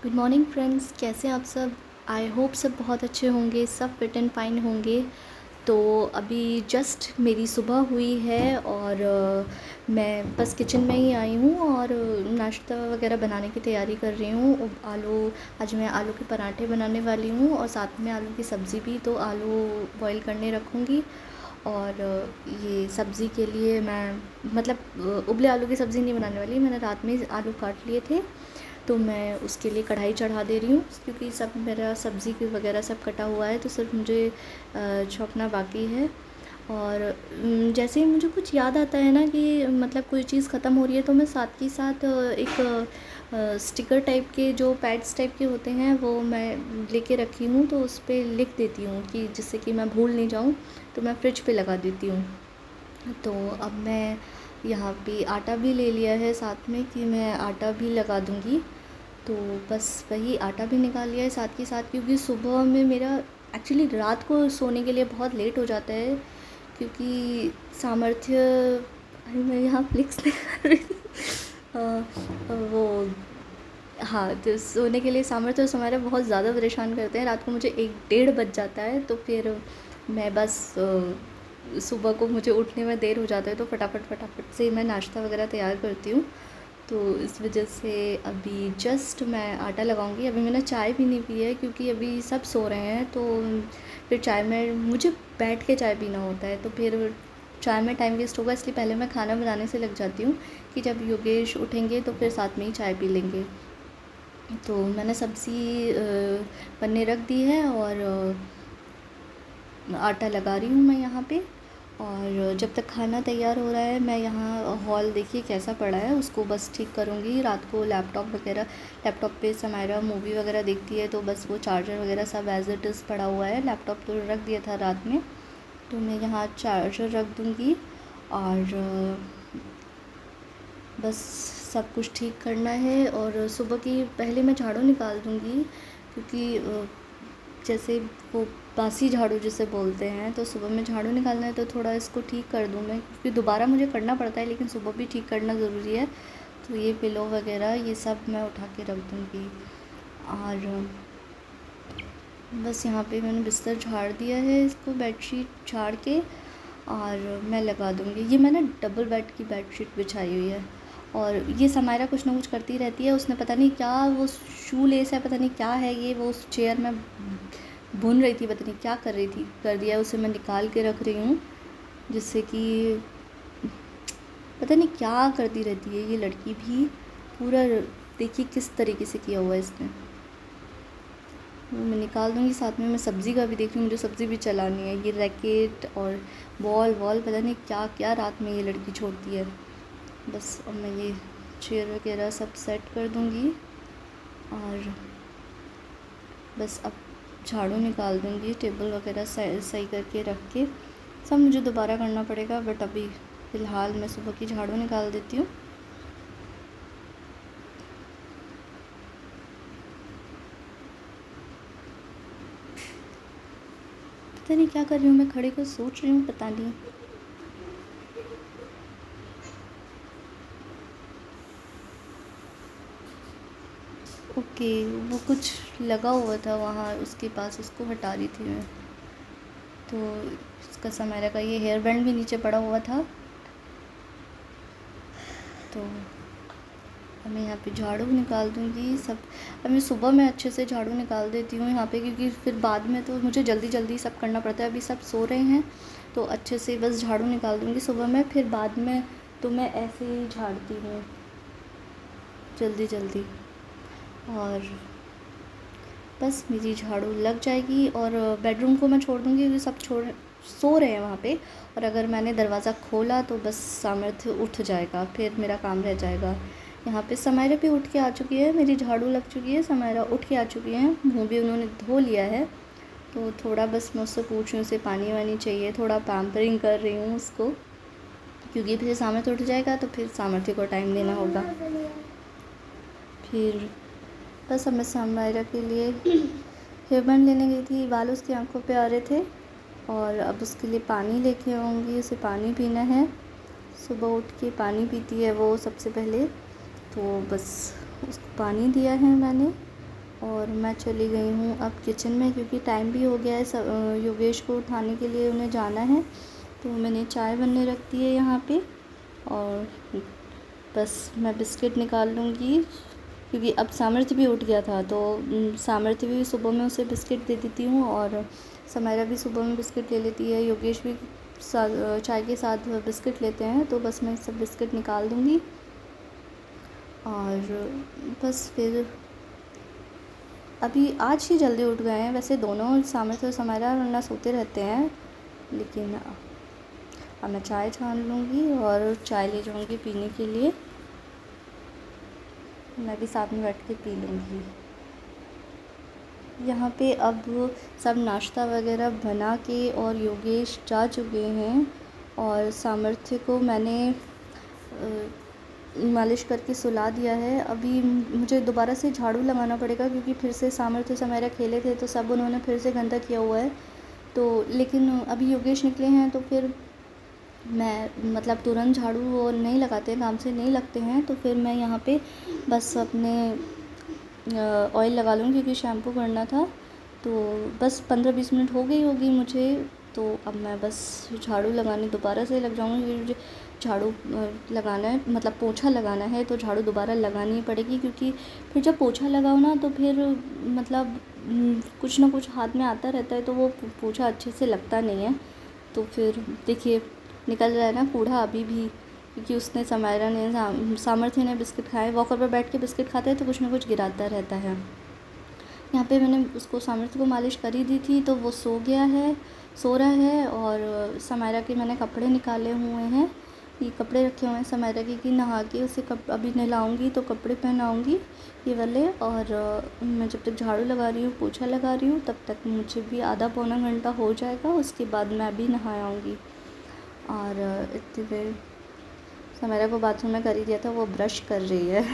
Good morning friends, कैसे हैं आप सब। आई होप सब बहुत अच्छे होंगे, सब फिट एंड फाइन होंगे। तो अभी जस्ट मेरी सुबह हुई है और मैं बस किचन में ही आई हूँ और नाश्ता वगैरह बनाने की तैयारी कर रही हूँ। आज मैं आलू के पराठे बनाने वाली हूँ और साथ में आलू की सब्ज़ी भी, तो आलू बॉईल करने रखूँगी। और ये सब्ज़ी के लिए मैं उबले आलू की सब्ज़ी नहीं बनाने वाली, मैंने रात में आलू काट लिए थे, तो मैं उसके लिए कढ़ाई चढ़ा दे रही हूँ क्योंकि सब मेरा सब्ज़ी की वगैरह सब कटा हुआ है, तो सिर्फ मुझे छौंकना बाकी है। और जैसे ही मुझे कुछ याद आता है ना कि कोई चीज़ ख़त्म हो रही है, तो मैं साथ ही साथ एक स्टिकर टाइप के जो पैड्स टाइप के होते हैं वो मैं लेके रखी हूँ, तो उस पर लिख देती हूँ कि जिससे कि मैं भूल नहीं जाऊँ, तो मैं फ्रिज पे लगा देती हूँ। तो अब मैं यहाँ पे आटा भी ले लिया है साथ में कि मैं आटा भी लगा दूँगी। तो बस वही आटा भी निकाल लिया है साथ के साथ, क्योंकि सुबह में मेरा एक्चुअली रात को सोने के लिए बहुत लेट हो जाता है, क्योंकि सामर्थ्य, अरे मैं यहाँ फ्लिक्स नहीं कर रही थी। वो हाँ, तो सोने के लिए सामर्थ्य और समारा बहुत ज़्यादा परेशान करते हैं। रात को मुझे 1 डेढ़ बज जाता है, तो फिर मैं बस सुबह को मुझे उठने में देर हो जाता है, तो फटाफट से मैं नाश्ता वगैरह तैयार करती हूँ। तो इस वजह से अभी जस्ट मैं आटा लगाऊंगी। अभी मैंने चाय भी नहीं पी है क्योंकि अभी सब सो रहे हैं, तो फिर चाय में मुझे बैठ के चाय पीना होता है, तो फिर चाय में टाइम वेस्ट होगा, इसलिए पहले मैं खाना बनाने से लग जाती हूँ कि जब योगेश उठेंगे तो फिर साथ में ही चाय पी लेंगे। तो मैंने सब्ज़ी बनने रख दी है और आटा लगा रही हूँ मैं यहाँ पे। और जब तक खाना तैयार हो रहा है, मैं यहाँ हॉल देखिए कैसा पड़ा है, उसको बस ठीक करूँगी। रात को लैपटॉप पे समायरा मूवी वगैरह देखती है, तो बस वो चार्जर वगैरह सब एज़ इट इज़ पड़ा हुआ है। लैपटॉप तो रख दिया था रात में, तो मैं यहाँ चार्जर रख दूँगी और बस सब कुछ ठीक करना है। और सुबह की पहले मैं झाड़ू निकाल दूँगी, क्योंकि जैसे वो बासी झाड़ू जिसे बोलते हैं, तो सुबह में झाड़ू निकालना है, तो थोड़ा इसको ठीक कर दूँ मैं, क्योंकि दोबारा मुझे करना पड़ता है, लेकिन सुबह भी ठीक करना ज़रूरी है। तो ये पिलो वगैरह ये सब मैं उठा के रख दूँगी। और बस यहाँ पे मैंने बिस्तर झाड़ दिया है, इसको बेडशीट झाड़ के और मैं लगा दूँगी। ये मैंने डबल बेड की बेडशीट बिछाई हुई है, और ये समायरा कुछ ना कुछ करती रहती है। उसने पता नहीं क्या, वो शू लेस है, पता नहीं क्या है ये, वो उस चेयर में बुन रही थी, पता नहीं क्या कर रही थी, कर दिया उसे मैं निकाल के रख रही हूँ, जिससे कि पता नहीं क्या करती रहती है ये लड़की भी। पूरा देखिए किस तरीके से किया हुआ है इसने। मैं निकाल दूँगी, साथ में मैं सब्ज़ी का भी देख रही हूँ, मुझे सब्ज़ी भी चलानी है। ये रैकेट और बॉल पता नहीं क्या क्या रात में ये लड़की छोड़ती है। बस अब मैं ये चेयर वगैरह सब सेट कर दूँगी और बस अब झाड़ू निकाल दूँगी, टेबल वगैरह सही करके रख के। सब मुझे दोबारा करना पड़ेगा, बट अभी फ़िलहाल मैं सुबह की झाड़ू निकाल देती हूँ। पता नहीं क्या कर रही हूँ मैं, खड़े को सोच रही हूँ, पता नहीं। ओके, वो कुछ लगा हुआ था वहाँ उसके पास, उसको हटा रही थी मैं। तो इसका समायरा का ये हेयर बैंड भी नीचे पड़ा हुआ था, तो अब मैं यहाँ पे झाड़ू निकाल दूँगी सब। अब मैं सुबह में अच्छे से झाड़ू निकाल देती हूँ यहाँ पे, क्योंकि फिर बाद में तो मुझे जल्दी जल्दी सब करना पड़ता है। अभी सब सो रहे हैं, तो अच्छे से बस झाड़ू निकाल दूँगी सुबह में, फिर बाद में तो मैं ऐसे ही झाड़ती हूँ जल्दी जल्दी। और बस मेरी झाड़ू लग जाएगी और बेडरूम को मैं छोड़ दूँगी, क्योंकि सब सो रहे हैं वहाँ पे। और अगर मैंने दरवाज़ा खोला तो बस सामर्थ्य उठ जाएगा, फिर मेरा काम रह जाएगा। यहाँ पे समायरा भी उठ के आ चुकी है, मेरी झाड़ू लग चुकी है, समायरा उठ के आ चुकी है, मुँह भी उन्होंने धो लिया है। तो थोड़ा बस मैं उससे पूछ रही हूँ, उसे पानी वानी चाहिए, थोड़ा पैम्परिंग कर रही हूँ उसको, क्योंकि फिर सामर्थ्य उठ जाएगा तो फिर सामर्थ्य को टाइम देना होगा। फिर बस अब मैं समायरा के लिए हेयर बैंड लेने गई थी, बाल उसकी आंखों पे आ रहे थे, और अब उसके लिए पानी लेके आऊँगी, उसे पानी पीना है। सुबह उठ के पानी पीती है वो सबसे पहले, तो बस उसको पानी दिया है मैंने। और मैं चली गई हूँ अब किचन में, क्योंकि टाइम भी हो गया है। योगेश को उठाने के लिए उन्हें जाना है। तो मैंने चाय बनने रख दी है यहाँ पे, और बस मैं बिस्किट निकाल लूँगी, क्योंकि अब सामर्थ्य भी उठ गया था। तो सामर्थ्य भी सुबह में उसे बिस्किट दे देती हूँ, और समायरा भी सुबह में बिस्किट ले लेती है। योगेश भी चाय के साथ बिस्किट लेते हैं। तो बस मैं सब बिस्किट निकाल दूँगी, और बस फिर अभी आज ही जल्दी उठ गए हैं वैसे दोनों, सामर्थ्य और समायरा, वरना सोते रहते हैं। लेकिन अब मैं चाय छान लूँगी और चाय ले जाऊँगी पीने के लिए। मैं भी साथ में बैठ के पी लूँगी। यहाँ पे अब सब नाश्ता वगैरह बना के और योगेश जा चुके हैं, और सामर्थ्य को मैंने मालिश करके सुला दिया है। अभी मुझे दोबारा से झाड़ू लगाना पड़ेगा, क्योंकि फिर से सामर्थ्य समायरा खेले थे तो सब उन्होंने फिर से गंदा किया हुआ है। तो लेकिन अभी योगेश निकले हैं तो फिर मैं मतलब तुरंत झाड़ू वो नहीं लगाते हैं, काम से नहीं लगते हैं। तो फिर मैं यहाँ पे बस अपने ऑयल लगा लूँगी, क्योंकि शैम्पू करना था। तो बस 15-20 मिनट हो गई होगी मुझे। तो अब मैं बस झाड़ू लगाने दोबारा से लग जाऊँगी, क्योंकि मुझे झाड़ू लगाना है, मतलब पोछा लगाना है। तो झाड़ू दोबारा लगानी पड़ेगी, क्योंकि फिर जब पोछा लगाओ ना तो फिर मतलब कुछ ना कुछ हाथ में आता रहता है, तो वो पोछा अच्छे से लगता नहीं है। तो फिर देखिए निकल रहा है ना कूड़ा अभी भी, क्योंकि उसने समायरा ने सामर्थ्य ने बिस्किट खाए। वॉकर पर बैठ के बिस्किट खाते हैं तो कुछ ना कुछ गिराता रहता है। यहाँ पे मैंने उसको सामर्थ्य को मालिश कर ही दी थी, तो वो सो रहा है। और समायरा के मैंने कपड़े निकाले हुए हैं, ये कपड़े रखे हुए हैं समायरा के, कि नहा के उसे अभी नहलाऊँगी तो कपड़े पहनाऊँगी ये वाले। और मैं जब तक झाड़ू लगा रही हूँ, पोछा लगा रही हूँ, तब तक मुझे भी आधा पौना घंटा हो जाएगा। उसके बाद मैं भी नहा आऊँगी। और इतनी देर समायरा को बाथरूम में कर ही दिया था, वो ब्रश कर रही है।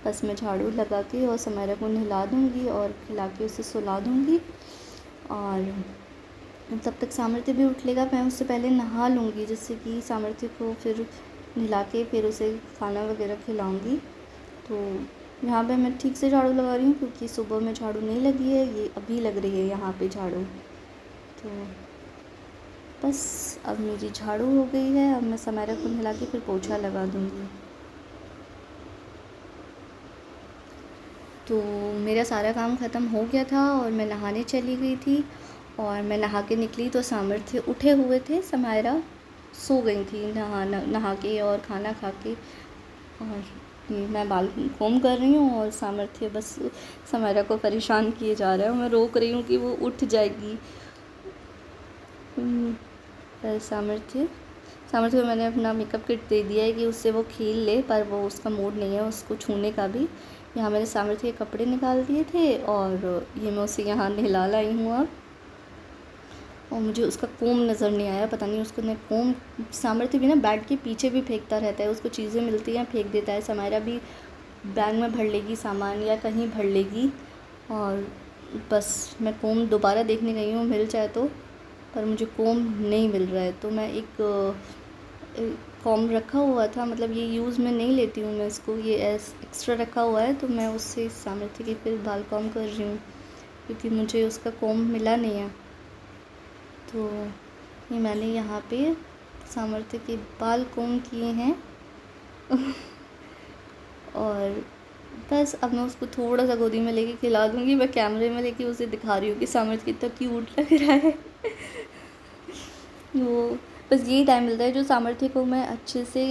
बस मैं झाड़ू लगा के और समायरा को नहला दूँगी और खिला के उसे सुला दूँगी। और तब तक सामर्थ्य भी उठ लेगा। मैं उससे पहले नहा लूँगी, जिससे कि सामर्थ्य को फिर नहला के फिर उसे खाना वगैरह खिलाऊँगी। तो यहाँ पे मैं ठीक से झाड़ू लगा रही हूँ, क्योंकि सुबह में झाड़ू नहीं लगी है, ये अभी लग रही है यहाँ पे झाड़ू। तो बस अब मेरी झाड़ू हो गई है। अब मैं समायरा को नहला के फिर पोछा लगा दूँगी। तो मेरा सारा काम ख़त्म हो गया था और मैं नहाने चली गई थी। और मैं नहा के निकली तो सामर्थ्य उठे हुए थे, समायरा सो गई थी नहा के और खाना खा के। और मैं बाल कोम कर रही हूँ, और सामर्थ्य बस समायरा को परेशान किए जा रहा है। मैं रोक रही हूँ कि वो उठ जाएगी। सामर्थ्य को मैंने अपना मेकअप किट दे दिया है कि उससे वो खेल ले, पर वो उसका मूड नहीं है उसको छूने का भी। यहाँ मैंने सामर्थ्य के कपड़े निकाल दिए थे, और ये मैं उसे यहाँ नहला लाई हूँ अब। और मुझे उसका कोम नज़र नहीं आया, पता नहीं उसको ने कोम। सामर्थ्य भी ना बेड के पीछे भी फेंकता रहता है, उसको चीज़ें मिलती हैं फेंक देता है। समायरा भी बैग में भर लेगी सामान या कहीं भर लेगी। और बस मैं कोम दोबारा देखने गई हूँ, मिल जाए तो, पर मुझे कोम नहीं मिल रहा है। तो मैं एक कॉम रखा हुआ था, मतलब ये यूज़ में नहीं लेती हूँ मैं इसको, ये एक्स्ट्रा रखा हुआ है। तो मैं उससे सामर्थ्य के फिर बाल कॉम कर रही हूँ, क्योंकि मुझे उसका कॉम मिला नहीं है। तो ये मैंने यहाँ पे सामर्थ्य के बाल कॉम किए हैं। और बस अब मैं उसको थोड़ा सा गोदी में लेके खिला दूँगी। मैं कैमरे में लेके उसे दिखा रही हूँ कि सामर्थ्य कितना क्यूट लग रहा है। वो बस यही टाइम मिलता है जो सामर्थ्य को मैं अच्छे से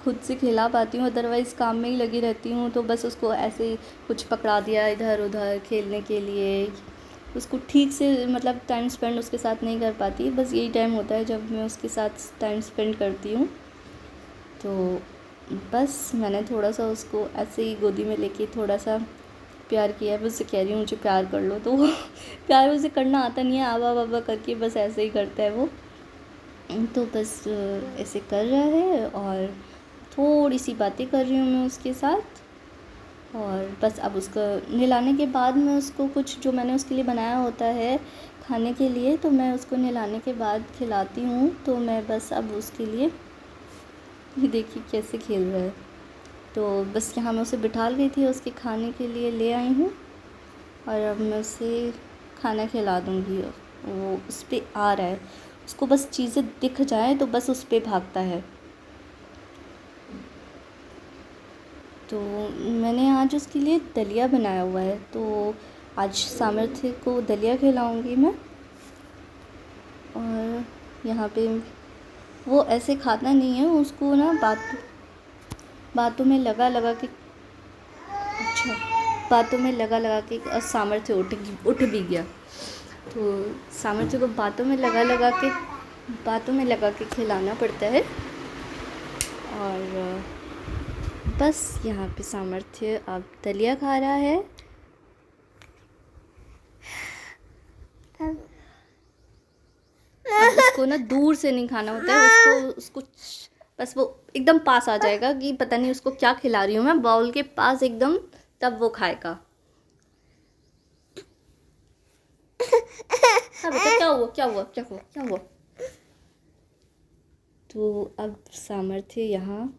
खुद से खिला पाती हूँ, अदरवाइज़ काम में ही लगी रहती हूँ। तो बस उसको ऐसे ही कुछ पकड़ा दिया इधर उधर खेलने के लिए, उसको ठीक से मतलब टाइम स्पेंड उसके साथ नहीं कर पाती। बस यही टाइम होता है जब मैं उसके साथ टाइम स्पेंड करती हूँ। तो बस मैंने थोड़ा सा उसको ऐसे ही गोदी में लेके थोड़ा सा प्यार किया है। मैं उससे कह रही हूँ मुझे प्यार कर लो, तो वो प्यार उसे करना आता नहीं है, आवा बाबा करके बस ऐसे ही करता है वो। तो बस ऐसे कर रहा है, और थोड़ी सी बातें कर रही हूँ मैं उसके साथ। और बस अब उसको नहलाने के बाद मैं उसको कुछ जो मैंने उसके लिए बनाया होता है खाने के लिए, तो मैं उसको नहलाने के बाद खिलाती हूँ। तो मैं बस अब उसके लिए, ये देखिए कैसे खेल रहा है। तो बस यहाँ मैं उसे बिठा गई थी, उसके खाने के लिए ले आई हूँ। और अब मैं उसे खाना खिला दूँगी। वो उस पे आ रहा है, उसको बस चीज़ें दिख जाए तो बस उस पे भागता है। तो मैंने आज उसके लिए दलिया बनाया हुआ है, तो आज सामर्थ्य को दलिया खिलाऊंगी मैं। और यहाँ पे वो ऐसे खाता नहीं है, उसको ना बातों में लगा लगा के, अच्छा, बातों में लगा लगा के सामर्थ्य उठ भी गया। तो सामर्थ्य को बातों में लगा के खिलाना पड़ता है। और बस यहाँ पे सामर्थ्य अब दलिया खा रहा है। अब उसको ना दूर से नहीं खाना होता है, उसको बस वो एकदम पास आ जाएगा कि पता नहीं उसको क्या खिला रही हूँ मैं, बाउल के पास एकदम, तब वो खाएगा। हाँ बेटा, क्या हुआ। तो अब सामर्थ्य यहाँ,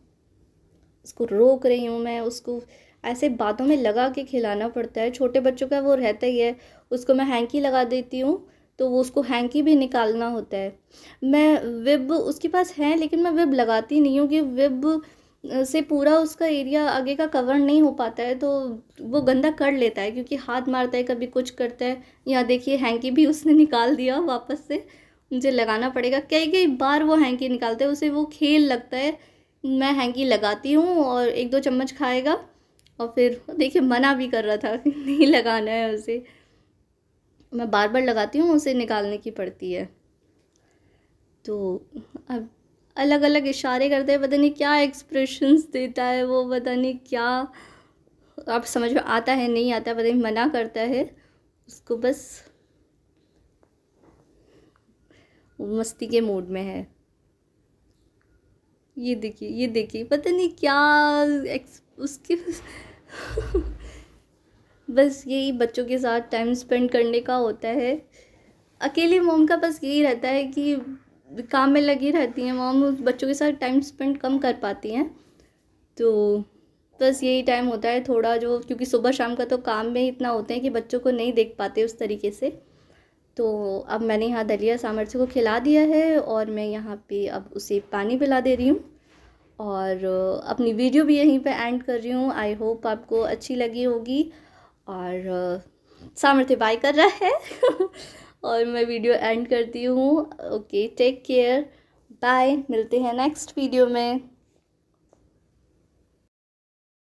उसको रोक रही हूँ मैं, उसको ऐसे बातों में लगा के खिलाना पड़ता है। छोटे बच्चों का वो रहता ही है। उसको मैं हैंकी लगा देती हूँ तो वो उसको हैंकी भी निकालना होता है। मैं विब उसके पास है, लेकिन मैं विब लगाती नहीं हूँ कि विब से पूरा उसका एरिया आगे का कवर नहीं हो पाता है, तो वो गंदा कर लेता है क्योंकि हाथ मारता है, कभी कुछ करता है। यहाँ देखिए हैंकी भी उसने निकाल दिया वापस से, मुझे लगाना पड़ेगा। कई कई बार वो हैंकी निकालता है, उसे वो खेल लगता है। मैं हैंकी लगाती हूँ और एक दो चम्मच खाएगा, और फिर देखिए मना भी कर रहा था कि नहीं लगाना है उसे। मैं बार बार लगाती हूँ, उसे निकालने की पड़ती है। तो अब अलग अलग इशारे करते हैं, पता नहीं क्या एक्सप्रेशंस देता है वो, पता नहीं क्या, अब समझ में आता है नहीं आता, पता नहीं मना करता है उसको, बस वो मस्ती के मूड में है। ये देखिए पता नहीं क्या उसके बस यही बच्चों के साथ टाइम स्पेंड करने का होता है। अकेली मॉम का बस यही रहता है कि काम में लगी रहती हैं मॉम, बच्चों के साथ टाइम स्पेंड कम कर पाती हैं। तो बस यही टाइम होता है थोड़ा, जो क्योंकि सुबह शाम का तो काम में इतना होते हैं कि बच्चों को नहीं देख पाते उस तरीके से। तो अब मैंने यहाँ दलिया सामर्थ्य को खिला दिया है, और मैं यहाँ पे अब उसे पानी पिला दे रही हूँ, और अपनी वीडियो भी यहीं पे एंड कर रही हूँ। आई होप आपको अच्छी लगी होगी। और सामर्थ्य बाय कर रहा है और मैं वीडियो एंड करती हूँ। ओके, टेक केयर, बाय, मिलते हैं नेक्स्ट वीडियो में।